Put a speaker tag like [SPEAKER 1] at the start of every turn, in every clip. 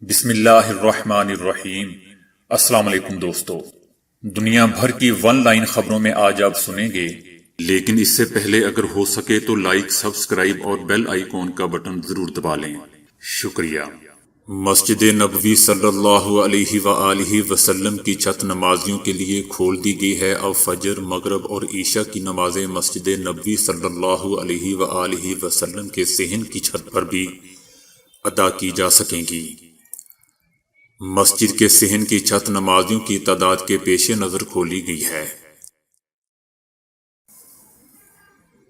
[SPEAKER 1] بسم اللہ الرحمن الرحیم۔ السلام علیکم دوستو، دنیا بھر کی ون لائن خبروں میں آج آپ سنیں گے، لیکن اس سے پہلے اگر ہو سکے تو لائک، سبسکرائب اور بیل آئیکن کا بٹن ضرور دبا لیں۔ شکریہ۔ مسجد نبوی صلی اللہ علیہ وآلہ وسلم کی چھت نمازیوں کے لیے کھول دی گئی ہے۔ اب فجر، مغرب اور عشاء کی نمازیں مسجد نبوی صلی اللہ علیہ وآلہ وسلم کے صحن کی چھت پر بھی ادا کی جا سکیں گی۔ مسجد کے صحن کی چھت نمازیوں کی تعداد کے پیش نظر کھولی گئی ہے۔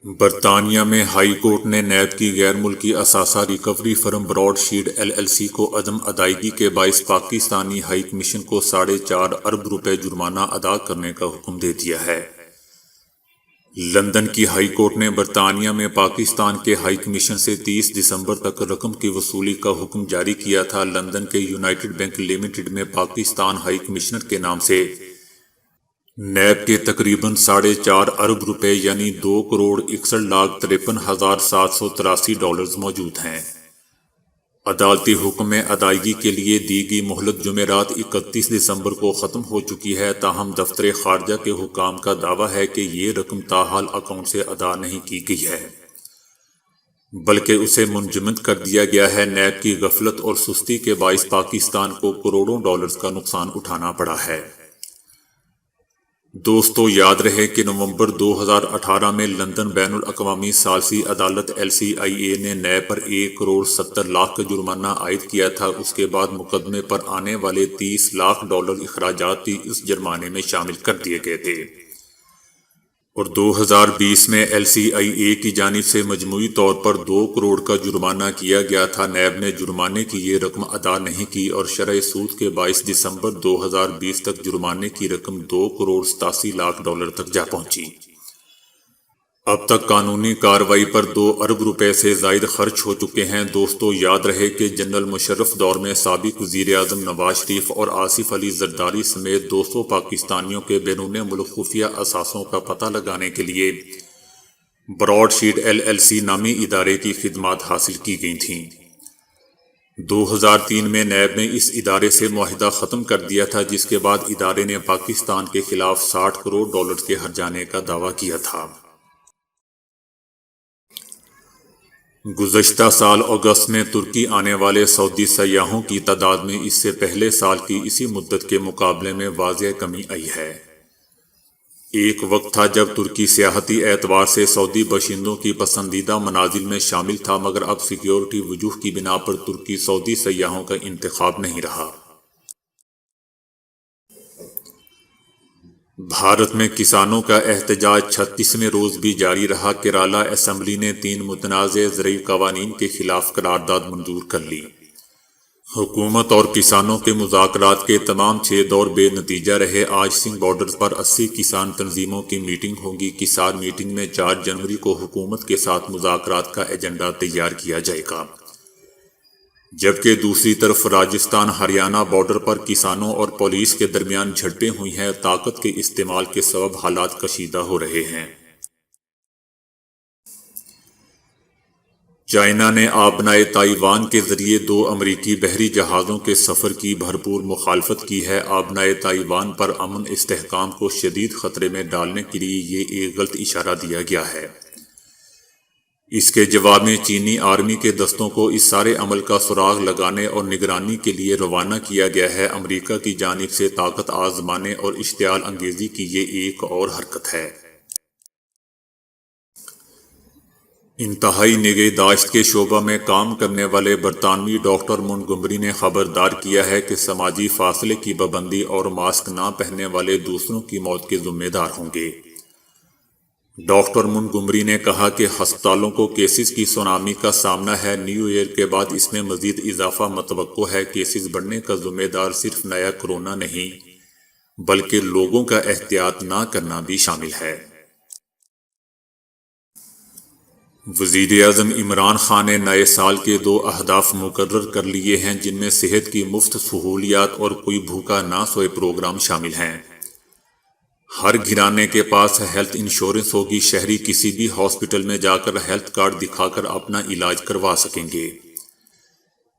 [SPEAKER 1] برطانیہ میں ہائی کورٹ نے نیب کی غیر ملکی اثاثہ ریکوری فرم براڈ شیلڈ LLC کو عدم ادائیگی کے باعث پاکستانی ہائی کمیشن کو 4.5 ارب روپے جرمانہ ادا کرنے کا حکم دے دیا ہے۔ لندن کی ہائی کورٹ نے برطانیہ میں پاکستان کے ہائی کمیشن سے 30 دسمبر تک رقم کی وصولی کا حکم جاری کیا تھا۔ لندن کے یونائیٹڈ بینک لمیٹڈ میں پاکستان ہائی کمشنر کے نام سے نیب کے تقریباً 4.5 ارب روپے یعنی $2,61,53,783 موجود ہیں۔ عدالتی حکم میں ادائیگی کے لیے دی گئی مہلت جمعرات 31 دسمبر کو ختم ہو چکی ہے، تاہم دفتر خارجہ کے حکام کا دعویٰ ہے کہ یہ رقم تاحال اکاؤنٹ سے ادا نہیں کی گئی ہے، بلکہ اسے منجمد کر دیا گیا ہے۔ نیب کی غفلت اور سستی کے باعث پاکستان کو کروڑوں ڈالرز کا نقصان اٹھانا پڑا ہے۔ دوستو، یاد رہے کہ نومبر 2018 میں لندن بین الاقوامی ثالثی عدالت LCIA نے نیب پر $1,70,00,000 کا جرمانہ عائد کیا تھا۔ اس کے بعد مقدمے پر آنے والے $30 لاکھ اخراجات بھی اس جرمانے میں شامل کر دیے گئے تھے، اور 2020 میں LCIA کی جانب سے مجموعی طور پر $2 کروڑ کا جرمانہ کیا گیا تھا۔ نیب نے جرمانے کی یہ رقم ادا نہیں کی اور شرح سود کے باعث دسمبر 2020 تک جرمانے کی رقم $2,87,00,000 تک جا پہنچی۔ اب تک قانونی کارروائی پر $2 ارب روپے سے زائد خرچ ہو چکے ہیں۔ دوستو، یاد رہے کہ جنرل مشرف دور میں سابق وزیر اعظم نواز شریف اور آصف علی زرداری سمیت 200 پاکستانیوں کے بیرون ملک خفیہ اثاثوں کا پتہ لگانے کے لیے براڈ شیلڈ LLC نامی ادارے کی خدمات حاصل کی گئی تھیں۔ 2003 میں نیب نے اس ادارے سے معاہدہ ختم کر دیا تھا، جس کے بعد ادارے نے پاکستان کے خلاف $60 کروڑ کے ہرجانے کا دعویٰ کیا تھا۔ گزشتہ سال اگست میں ترکی آنے والے سعودی سیاحوں کی تعداد میں اس سے پہلے سال کی اسی مدت کے مقابلے میں واضح کمی آئی ہے۔ ایک وقت تھا جب ترکی سیاحتی اعتبار سے سعودی باشندوں کی پسندیدہ منازل میں شامل تھا، مگر اب سیکیورٹی وجوہ کی بنا پر ترکی سعودی سیاحوں کا انتخاب نہیں رہا۔ بھارت میں کسانوں کا احتجاج 36ویں روز بھی جاری رہا۔ کیرالہ اسمبلی نے 3 متنازع زرعی قوانین کے خلاف قرارداد منظور کر لی۔ حکومت اور کسانوں کے مذاکرات کے تمام 6 دور بے نتیجہ رہے۔ آج سنگھ بارڈر پر 80 کسان تنظیموں کی میٹنگ ہوگی۔ کسان میٹنگ میں 4 جنوری کو حکومت کے ساتھ مذاکرات کا ایجنڈا تیار کیا جائے گا، جبکہ دوسری طرف راجستھان ہریانہ بارڈر پر کسانوں اور پولیس کے درمیان جھڑپیں ہوئی ہیں۔ طاقت کے استعمال کے سبب حالات کشیدہ ہو رہے ہیں۔ چائنا نے آبنائے تائیوان کے ذریعے 2 امریکی بحری جہازوں کے سفر کی بھرپور مخالفت کی ہے۔ آبنائے تائیوان پر امن استحکام کو شدید خطرے میں ڈالنے کے لیے یہ ایک غلط اشارہ دیا گیا ہے۔ اس کے جواب میں چینی آرمی کے دستوں کو اس سارے عمل کا سراغ لگانے اور نگرانی کے لیے روانہ کیا گیا ہے۔ امریکہ کی جانب سے طاقت آزمانے اور اشتعال انگیزی کی یہ ایک اور حرکت ہے۔ انتہائی نگہداشت کے شعبہ میں کام کرنے والے برطانوی ڈاکٹر مونٹگمری نے خبردار کیا ہے کہ سماجی فاصلے کی پابندی اور ماسک نہ پہننے والے دوسروں کی موت کے ذمہ دار ہوں گے۔ ڈاکٹر مونٹگمری نے کہا کہ ہسپتالوں کو کیسز کی سونامی کا سامنا ہے۔ نیو ایئر کے بعد اس میں مزید اضافہ متوقع ہے۔ کیسز بڑھنے کا ذمہ دار صرف نیا کرونا نہیں، بلکہ لوگوں کا احتیاط نہ کرنا بھی شامل ہے۔ وزیر اعظم عمران خان نے نئے سال کے 2 اہداف مقرر کر لیے ہیں، جن میں صحت کی مفت سہولیات اور کوئی بھوکا نہ سوئے پروگرام شامل ہیں۔ ہر گھرانے کے پاس ہیلتھ انشورنس ہوگی۔ شہری کسی بھی ہاسپٹل میں جا کر ہیلتھ کارڈ دکھا کر اپنا علاج کروا سکیں گے۔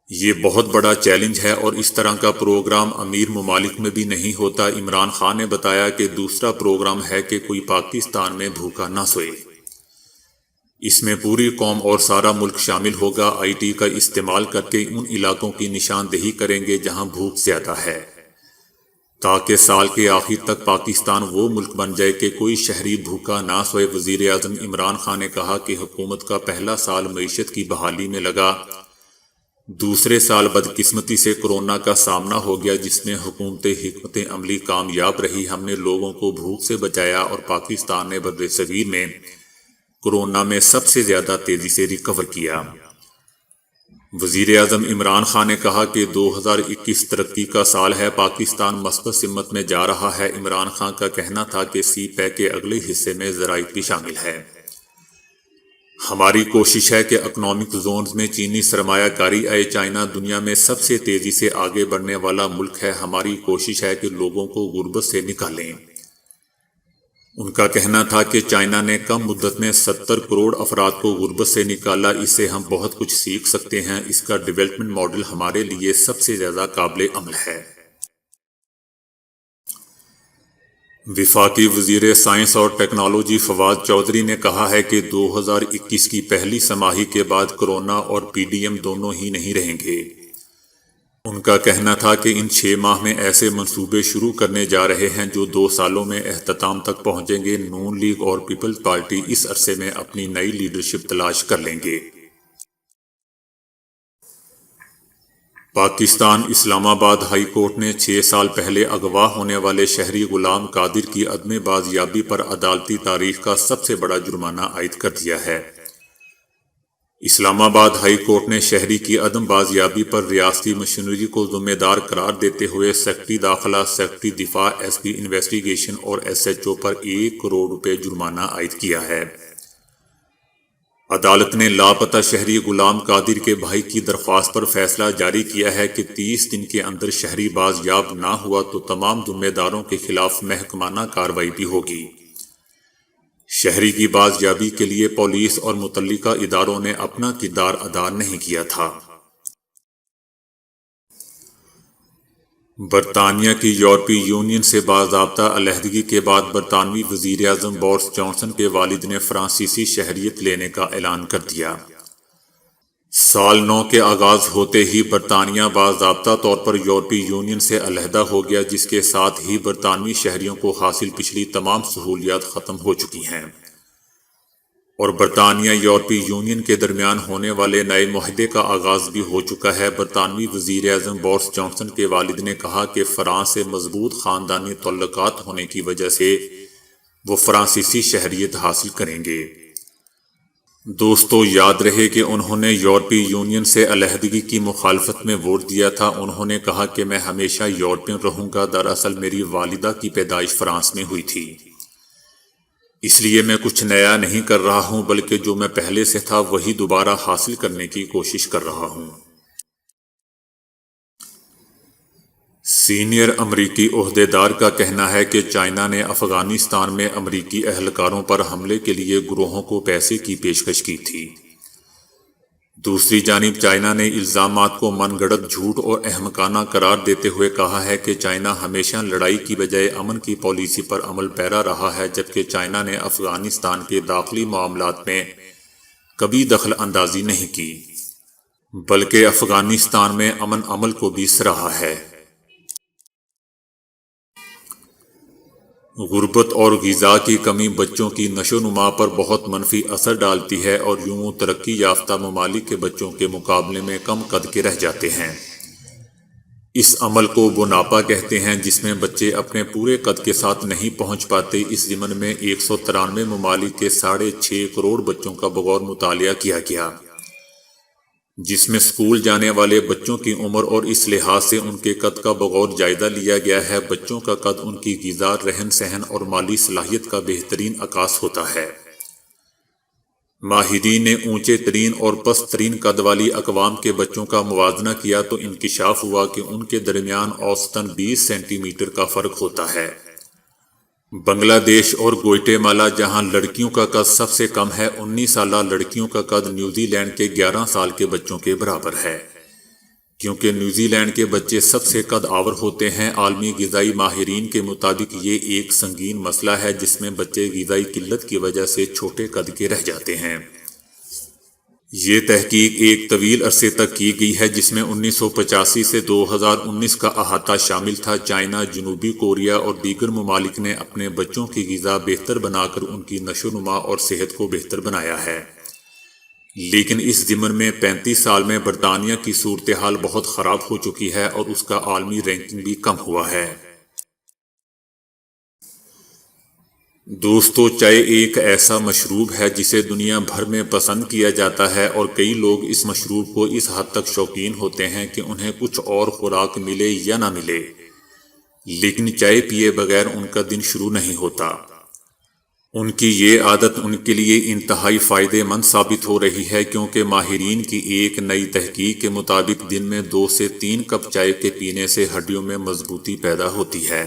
[SPEAKER 1] یہ بہت بڑا چیلنج ہے اور اس طرح کا پروگرام امیر ممالک میں بھی نہیں ہوتا۔ عمران خان نے بتایا کہ دوسرا پروگرام ہے کہ کوئی پاکستان میں بھوکا نہ سوئے۔ اس میں پوری قوم اور سارا ملک شامل ہوگا۔ آئی ٹی کا استعمال کر کے ان علاقوں کی نشاندہی کریں گے جہاں بھوک زیادہ ہے، تاکہ سال کے آخر تک پاکستان وہ ملک بن جائے کہ کوئی شہری بھوکا نہ سوئے۔ وزیر اعظم عمران خان نے کہا کہ حکومت کا پہلا سال معیشت کی بحالی میں لگا، دوسرے سال بدقسمتی سے کورونا کا سامنا ہو گیا جس میں حکومت حکمت عملی کامیاب رہی۔ ہم نے لوگوں کو بھوک سے بچایا اور پاکستان نے برصغیر میں کورونا میں سب سے زیادہ تیزی سے ریکور کیا۔ وزیر اعظم عمران خان نے کہا کہ 2021 ترقی کا سال ہے، پاکستان مثبت سمت میں جا رہا ہے۔ عمران خان کا کہنا تھا کہ سی پیک کے اگلے حصے میں زراعت بھی شامل ہے۔ ہماری کوشش ہے کہ اکنامک زونز میں چینی سرمایہ کاری آئے۔ چائنا دنیا میں سب سے تیزی سے آگے بڑھنے والا ملک ہے۔ ہماری کوشش ہے کہ لوگوں کو غربت سے نکالیں۔ ان کا کہنا تھا کہ چائنا نے کم مدت میں 70 کروڑ افراد کو غربت سے نکالا، اس سے ہم بہت کچھ سیکھ سکتے ہیں۔ اس کا ڈیولپمنٹ ماڈل ہمارے لیے سب سے زیادہ قابل عمل ہے۔ وفاقی وزیر سائنس اور ٹیکنالوجی فواد چودھری نے کہا ہے کہ 2021 کی پہلی سماہی کے بعد کورونا اور پی ڈی ایم دونوں ہی نہیں رہیں گے۔ ان کا کہنا تھا کہ ان 6 ماہ میں ایسے منصوبے شروع کرنے جا رہے ہیں جو 2 سالوں میں اختتام تک پہنچیں گے۔ نون لیگ اور پیپلز پارٹی اس عرصے میں اپنی نئی لیڈرشپ تلاش کر لیں گے۔ پاکستان اسلام آباد ہائی کورٹ نے 6 سال پہلے اغوا ہونے والے شہری غلام قادر کی عدم بازیابی پر عدالتی تاریخ کا سب سے بڑا جرمانہ عائد کر دیا ہے۔ اسلام آباد ہائی کورٹ نے شہری کی عدم بازیابی پر ریاستی مشینری کو ذمہ دار قرار دیتے ہوئے سیکرٹری داخلہ، سیکرٹری دفاع، ایس پی انویسٹیگیشن اور ایس ایچ او پر 1 کروڑ روپے جرمانہ عائد کیا ہے۔ عدالت نے لاپتہ شہری غلام قادر کے بھائی کی درخواست پر فیصلہ جاری کیا ہے کہ 30 دن کے اندر شہری بازیاب نہ ہوا تو تمام ذمہ داروں کے خلاف محکمانہ کارروائی بھی ہوگی۔ شہری کی بازیابی کے لیے پولیس اور متعلقہ اداروں نے اپنا کردار ادا نہیں کیا تھا۔ برطانیہ کی یورپی یونین سے باضابطہ علیحدگی کے بعد برطانوی وزیر اعظم بورس جانسن کے والد نے فرانسیسی شہریت لینے کا اعلان کر دیا۔ سال نو کے آغاز ہوتے ہی برطانیہ باضابطہ طور پر یورپی یونین سے علیحدہ ہو گیا، جس کے ساتھ ہی برطانوی شہریوں کو حاصل پچھلی تمام سہولیات ختم ہو چکی ہیں، اور برطانیہ یورپی یونین کے درمیان ہونے والے نئے معاہدے کا آغاز بھی ہو چکا ہے۔ برطانوی وزیر اعظم بورس جانسن کے والد نے کہا کہ فرانس سے مضبوط خاندانی تعلقات ہونے کی وجہ سے وہ فرانسیسی شہریت حاصل کریں گے۔ دوستو، یاد رہے کہ انہوں نے یورپی یونین سے علیحدگی کی مخالفت میں ووٹ دیا تھا۔ انہوں نے کہا کہ میں ہمیشہ یورپین رہوں گا۔ دراصل میری والدہ کی پیدائش فرانس میں ہوئی تھی، اس لیے میں کچھ نیا نہیں کر رہا ہوں، بلکہ جو میں پہلے سے تھا وہی دوبارہ حاصل کرنے کی کوشش کر رہا ہوں۔ سینئر امریکی عہدیدار کا کہنا ہے کہ چائنا نے افغانستان میں امریکی اہلکاروں پر حملے کے لیے گروہوں کو پیسے کی پیشکش کی تھی۔ دوسری جانب چائنا نے الزامات کو من گھڑت جھوٹ اور احمقانہ قرار دیتے ہوئے کہا ہے کہ چائنا ہمیشہ لڑائی کی بجائے امن کی پالیسی پر عمل پیرا رہا ہے، جبکہ چائنا نے افغانستان کے داخلی معاملات میں کبھی دخل اندازی نہیں کی، بلکہ افغانستان میں امن عمل کو بھی سراہا ہے۔ غربت اور غذا کی کمی بچوں کی نشو نما پر بہت منفی اثر ڈالتی ہے، اور یوں ترقی یافتہ ممالک کے بچوں کے مقابلے میں کم قد کے رہ جاتے ہیں۔ اس عمل کو بناپا کہتے ہیں، جس میں بچے اپنے پورے قد کے ساتھ نہیں پہنچ پاتے۔ اس ضمن میں 193 ممالک کے 6.5 کروڑ بچوں کا بغور مطالعہ کیا گیا، جس میں اسکول جانے والے بچوں کی عمر اور اس لحاظ سے ان کے قد کا بغور جائزہ لیا گیا ہے۔ بچوں کا قد ان کی غذا، رہن سہن اور مالی صلاحیت کا بہترین عکاس ہوتا ہے۔ ماہرین نے اونچے ترین اور پست ترین قد والی اقوام کے بچوں کا موازنہ کیا تو انکشاف ہوا کہ ان کے درمیان اوسطاً 20 سینٹی میٹر کا فرق ہوتا ہے۔ بنگلہ دیش اور گوئٹے مالا، جہاں لڑکیوں کا قد سب سے کم ہے، 19 سالہ لڑکیوں کا قد نیوزی لینڈ کے 11 سال کے بچوں کے برابر ہے۔ کیونکہ نیوزی لینڈ کے بچے سب سے قد آور ہوتے ہیں۔ عالمی غذائی ماہرین کے مطابق یہ ایک سنگین مسئلہ ہے جس میں بچے غذائی قلت کی وجہ سے چھوٹے قد کے رہ جاتے ہیں۔ یہ تحقیق ایک طویل عرصے تک کی گئی ہے جس میں 1985 سے 2019 کا احاطہ شامل تھا۔ چائنا، جنوبی کوریا اور دیگر ممالک نے اپنے بچوں کی غذا بہتر بنا کر ان کی نشو و نما اور صحت کو بہتر بنایا ہے، لیکن اس ضمن میں 35 سال میں برطانیہ کی صورتحال بہت خراب ہو چکی ہے اور اس کا عالمی رینکنگ بھی کم ہوا ہے۔ دوستو، چائے ایک ایسا مشروب ہے جسے دنیا بھر میں پسند کیا جاتا ہے اور کئی لوگ اس مشروب کو اس حد تک شوقین ہوتے ہیں کہ انہیں کچھ اور خوراک ملے یا نہ ملے، لیکن چائے پیے بغیر ان کا دن شروع نہیں ہوتا۔ ان کی یہ عادت ان کے لیے انتہائی فائدہ مند ثابت ہو رہی ہے، کیونکہ ماہرین کی ایک نئی تحقیق کے مطابق دن میں 2 سے 3 کپ چائے کے پینے سے ہڈیوں میں مضبوطی پیدا ہوتی ہے۔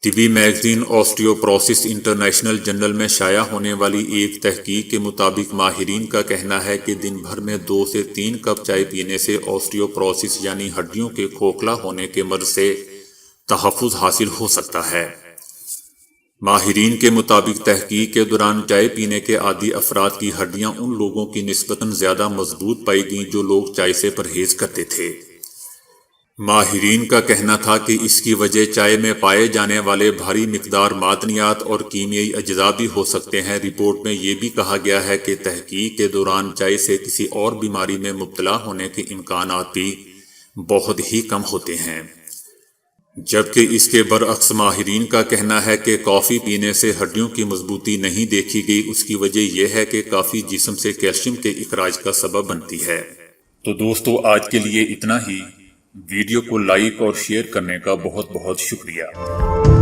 [SPEAKER 1] طبی میگزین آسٹیوپروسس انٹرنیشنل جرنل میں شائع ہونے والی ایک تحقیق کے مطابق ماہرین کا کہنا ہے کہ دن بھر میں 2 سے 3 کپ چائے پینے سے آسٹیوپروسس یعنی ہڈیوں کے کھوکھلا ہونے کے مرض سے تحفظ حاصل ہو سکتا ہے۔ ماہرین کے مطابق تحقیق کے دوران چائے پینے کے عادی افراد کی ہڈیاں ان لوگوں کی نسبتاً زیادہ مضبوط پائی گئیں جو لوگ چائے سے پرہیز کرتے تھے۔ ماہرین کا کہنا تھا کہ اس کی وجہ چائے میں پائے جانے والے بھاری مقدار معدنیات اور کیمیائی اجزاء بھی ہو سکتے ہیں۔ رپورٹ میں یہ بھی کہا گیا ہے کہ تحقیق کے دوران چائے سے کسی اور بیماری میں مبتلا ہونے کے امکانات بھی بہت ہی کم ہوتے ہیں، جبکہ اس کے برعکس ماہرین کا کہنا ہے کہ کافی پینے سے ہڈیوں کی مضبوطی نہیں دیکھی گئی۔ اس کی وجہ یہ ہے کہ کافی جسم سے کیلشیم کے اخراج کا سبب بنتی ہے۔ تو دوستو، آج کے لیے اتنا ہی۔ ویڈیو کو لائک اور شیئر کرنے کا بہت بہت شکریہ۔